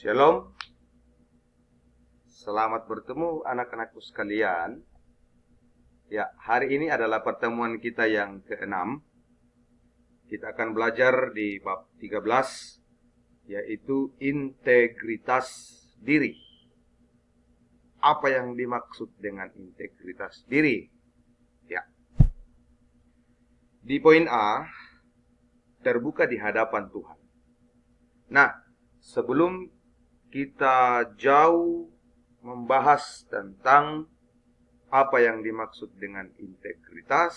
Shalom, selamat bertemu anak-anakku sekalian. Ya, hari ini adalah pertemuan kita yang ke-6. Kita akan belajar di bab 13, yaitu integritas diri. Apa yang dimaksud dengan integritas diri? Ya. Di poin A, terbuka di hadapan Tuhan. Nah, sebelum kita jauh membahas tentang apa yang dimaksud dengan integritas,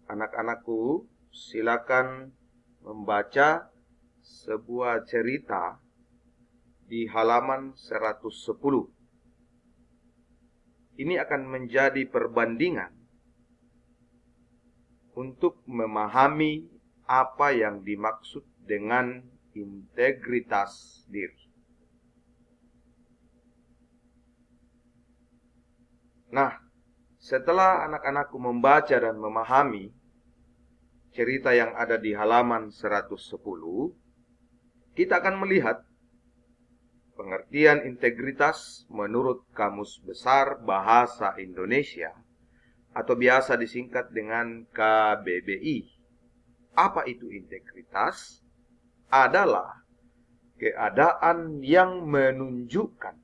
anak-anakku silakan membaca sebuah cerita di halaman 110. Ini akan menjadi perbandingan untuk memahami apa yang dimaksud dengan integritas diri. Nah, setelah anak-anakku membaca dan memahami cerita yang ada di halaman 110, kita akan melihat pengertian integritas menurut Kamus Besar Bahasa Indonesia atau biasa disingkat dengan KBBI. Apa itu integritas? Adalah keadaan yang menunjukkan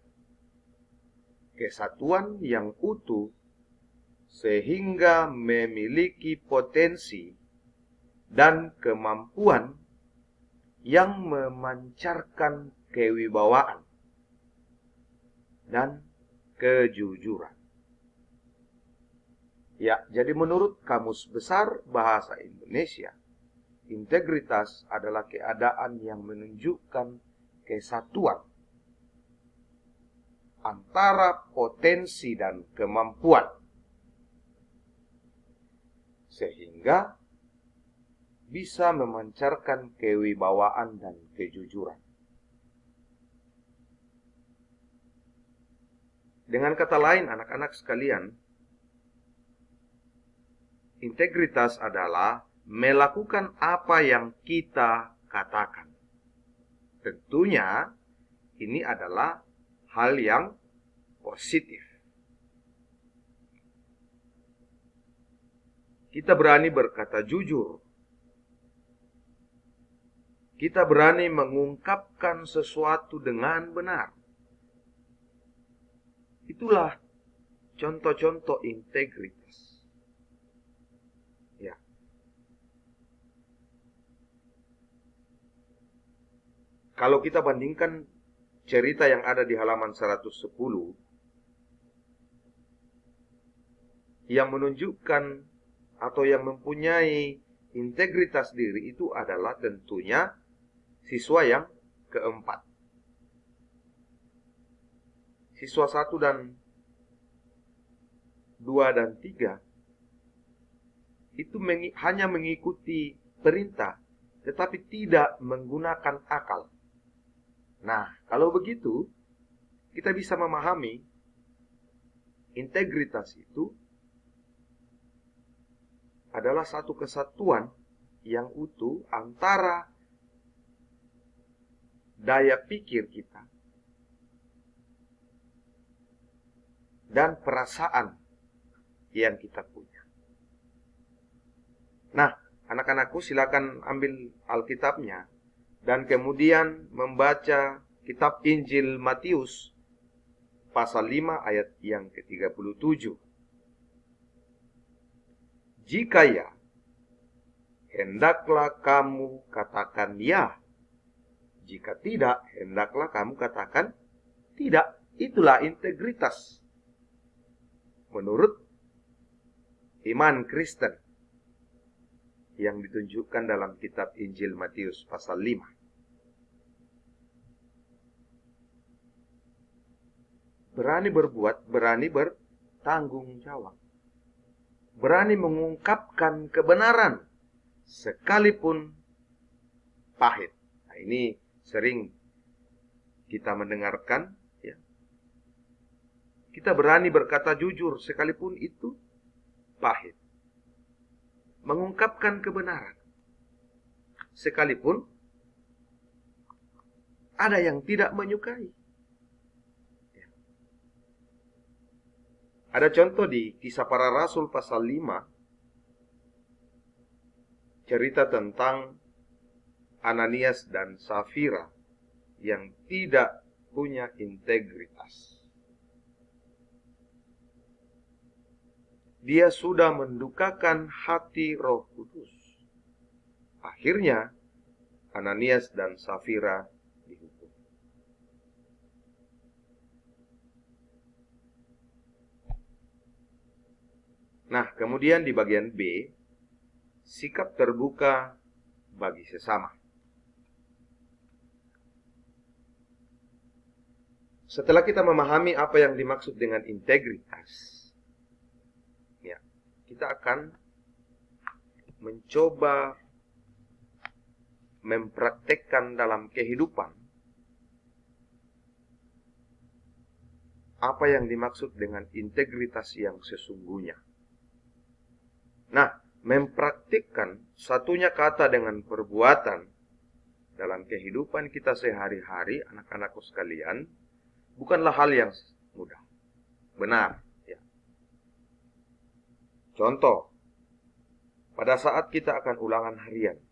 kesatuan yang utuh sehingga memiliki potensi dan kemampuan yang memancarkan kewibawaan dan kejujuran. Ya, jadi menurut Kamus Besar Bahasa Indonesia, integritas adalah keadaan yang menunjukkan kesatuan antara potensi dan kemampuan sehingga bisa memancarkan kewibawaan dan kejujuran. Dengan kata lain, anak-anak sekalian, integritas adalah melakukan apa yang kita katakan. Tentunya ini adalah hal yang positif. Kita berani berkata jujur. Kita berani mengungkapkan sesuatu dengan benar. Itulah contoh-contoh integritas. Ya. Kalau kita bandingkan cerita yang ada di halaman 110 yang menunjukkan atau yang mempunyai integritas diri, itu adalah tentunya siswa yang keempat. Siswa 1 dan 2 dan 3 itu hanya mengikuti perintah, tetapi tidak menggunakan akal. Nah, kalau begitu, kita bisa memahami integritas itu adalah satu kesatuan yang utuh antara daya pikir kita dan perasaan yang kita punya. Nah, anak-anakku silakan ambil Alkitabnya dan kemudian membaca kitab Injil Matius pasal 5 ayat yang ke-37. Jika ya, hendaklah kamu katakan ya. Jika tidak, hendaklah kamu katakan tidak. Itulah integritas menurut iman Kristen yang ditunjukkan dalam kitab Injil Matius pasal 5. Berani berbuat, berani bertanggung jawab. Berani mengungkapkan kebenaran sekalipun pahit. Nah, ini sering kita mendengarkan, ya. Kita berani berkata jujur sekalipun itu pahit. Mengungkapkan kebenaran sekalipun ada yang tidak menyukai. Ada contoh di Kisah Para Rasul pasal 5, cerita tentang Ananias dan Safira yang tidak punya integritas. Dia sudah mendukakan hati Roh Kudus. Akhirnya Ananias dan Safira dihukum. Nah, kemudian di bagian B, sikap terbuka bagi sesama. Setelah kita memahami apa yang dimaksud dengan integritas, ya, kita akan mencoba mempraktekkan dalam kehidupan apa yang dimaksud dengan integritas yang sesungguhnya. Nah, mempraktikkan satunya kata dengan perbuatan dalam kehidupan kita sehari-hari, anak-anakku sekalian, bukanlah hal yang mudah. Benar, ya. Contoh, pada saat kita akan ulangan harian,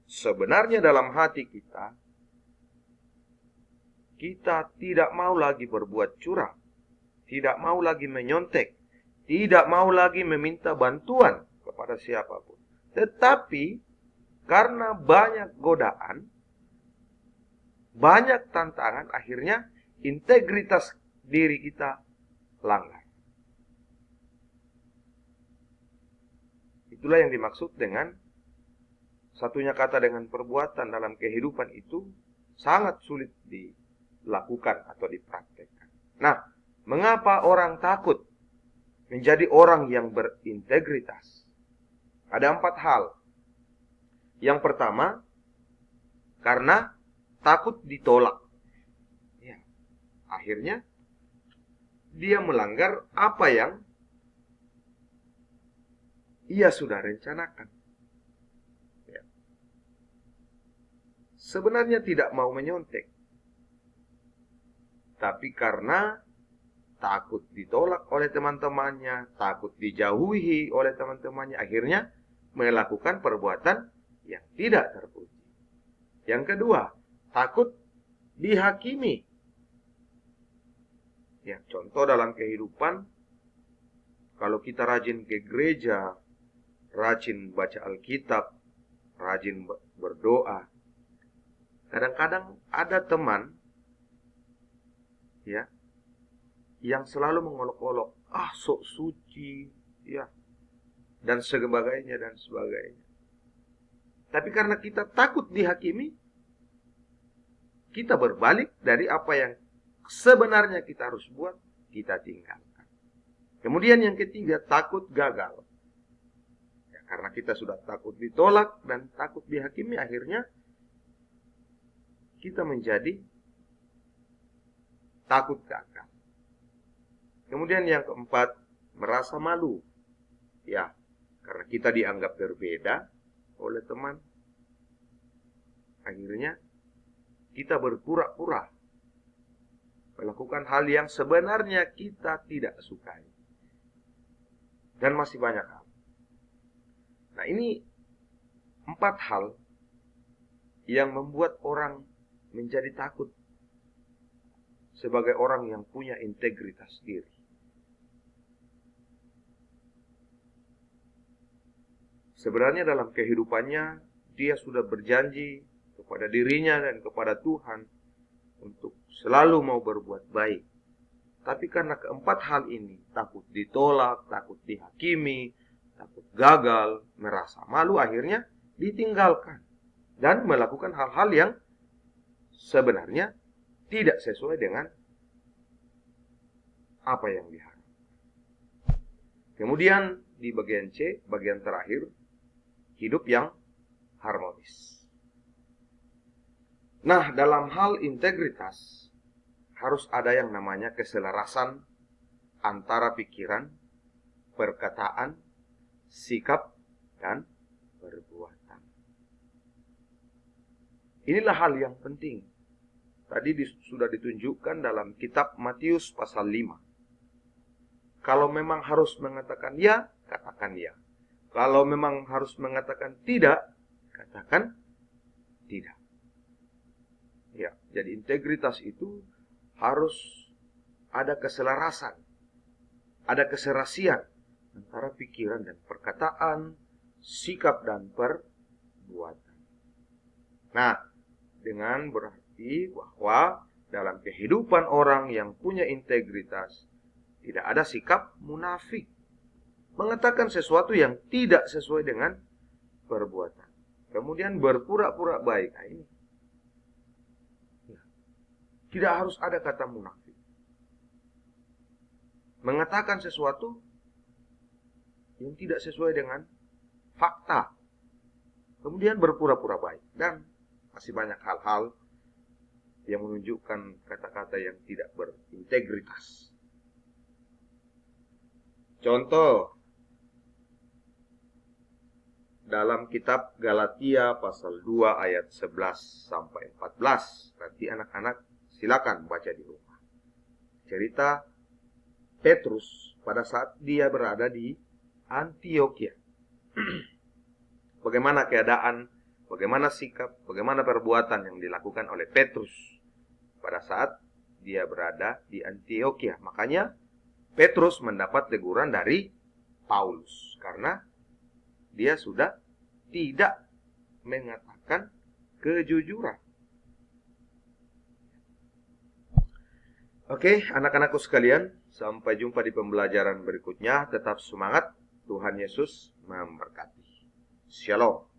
sebenarnya dalam hati kita tidak mau lagi berbuat curang, tidak mau lagi menyontek, tidak mau lagi meminta bantuan kepada siapapun. Tetapi karena banyak godaan, banyak tantangan, akhirnya integritas diri kita langgar. Itulah yang dimaksud dengan satunya kata dengan perbuatan dalam kehidupan itu sangat sulit dilakukan atau dipraktekkan. Nah, mengapa orang takut menjadi orang yang berintegritas? Ada 4 hal. Yang pertama, karena takut ditolak. Ya, akhirnya dia melanggar apa yang ia sudah rencanakan. Ya. Sebenarnya tidak mau menyontek, tapi karena takut ditolak oleh teman-temannya, takut dijauhi oleh teman-temannya, akhirnya melakukan perbuatan yang tidak terpuji. Yang kedua, takut dihakimi. Ya, contoh dalam kehidupan, kalau kita rajin ke gereja, rajin baca Alkitab, rajin berdoa, kadang-kadang ada teman, ya, yang selalu mengolok-olok, sok suci, ya, dan sebagainya dan sebagainya. Tapi karena kita takut dihakimi, kita berbalik dari apa yang sebenarnya kita harus buat, kita tinggalkan. Kemudian yang ketiga, takut gagal. Ya, karena kita sudah takut ditolak dan takut dihakimi, akhirnya kita menjadi takut gagal. Kemudian yang keempat, merasa malu. Ya, karena kita dianggap berbeda oleh teman, akhirnya kita berpura-pura melakukan hal yang sebenarnya kita tidak sukai. Dan masih banyak hal. Nah, ini 4 hal yang membuat orang menjadi takut sebagai orang yang punya integritas diri. Sebenarnya dalam kehidupannya dia sudah berjanji kepada dirinya dan kepada Tuhan untuk selalu mau berbuat baik. Tapi karena keempat hal ini, takut ditolak, takut dihakimi, takut gagal, merasa malu, akhirnya ditinggalkan dan melakukan hal-hal yang sebenarnya tidak sesuai dengan apa yang diharapkan. Kemudian di bagian C, bagian terakhir, hidup yang harmonis. Nah, dalam hal integritas harus ada yang namanya keselarasan antara pikiran, perkataan, sikap, dan perbuatan. Inilah hal yang penting tadi sudah ditunjukkan dalam kitab Matius pasal 5. Kalau memang harus mengatakan ya, katakan ya. Kalau memang harus mengatakan tidak, katakan tidak. Ya, jadi integritas itu harus ada keselarasan, ada keserasian antara pikiran dan perkataan, sikap dan perbuatan. Nah, dengan berarti bahwa dalam kehidupan orang yang punya integritas, tidak ada sikap munafik, mengatakan sesuatu yang tidak sesuai dengan perbuatan, kemudian berpura-pura baik. Nah, ini tidak harus ada kata munafik. Mengatakan sesuatu yang tidak sesuai dengan fakta, kemudian berpura-pura baik. Dan masih banyak hal-hal yang menunjukkan kata-kata yang tidak berintegritas. Contoh, dalam kitab Galatia pasal 2 ayat 11 sampai 14. Nanti anak-anak silakan baca di rumah. Cerita Petrus pada saat dia berada di Antioquia. Bagaimana keadaan, bagaimana sikap, bagaimana perbuatan yang dilakukan oleh Petrus pada saat dia berada di Antioquia. Makanya Petrus mendapat teguran dari Paulus karena dia sudah tidak mengatakan kejujuran. Oke, anak-anakku sekalian, sampai jumpa di pembelajaran berikutnya. Tetap semangat, Tuhan Yesus memberkati. Shalom.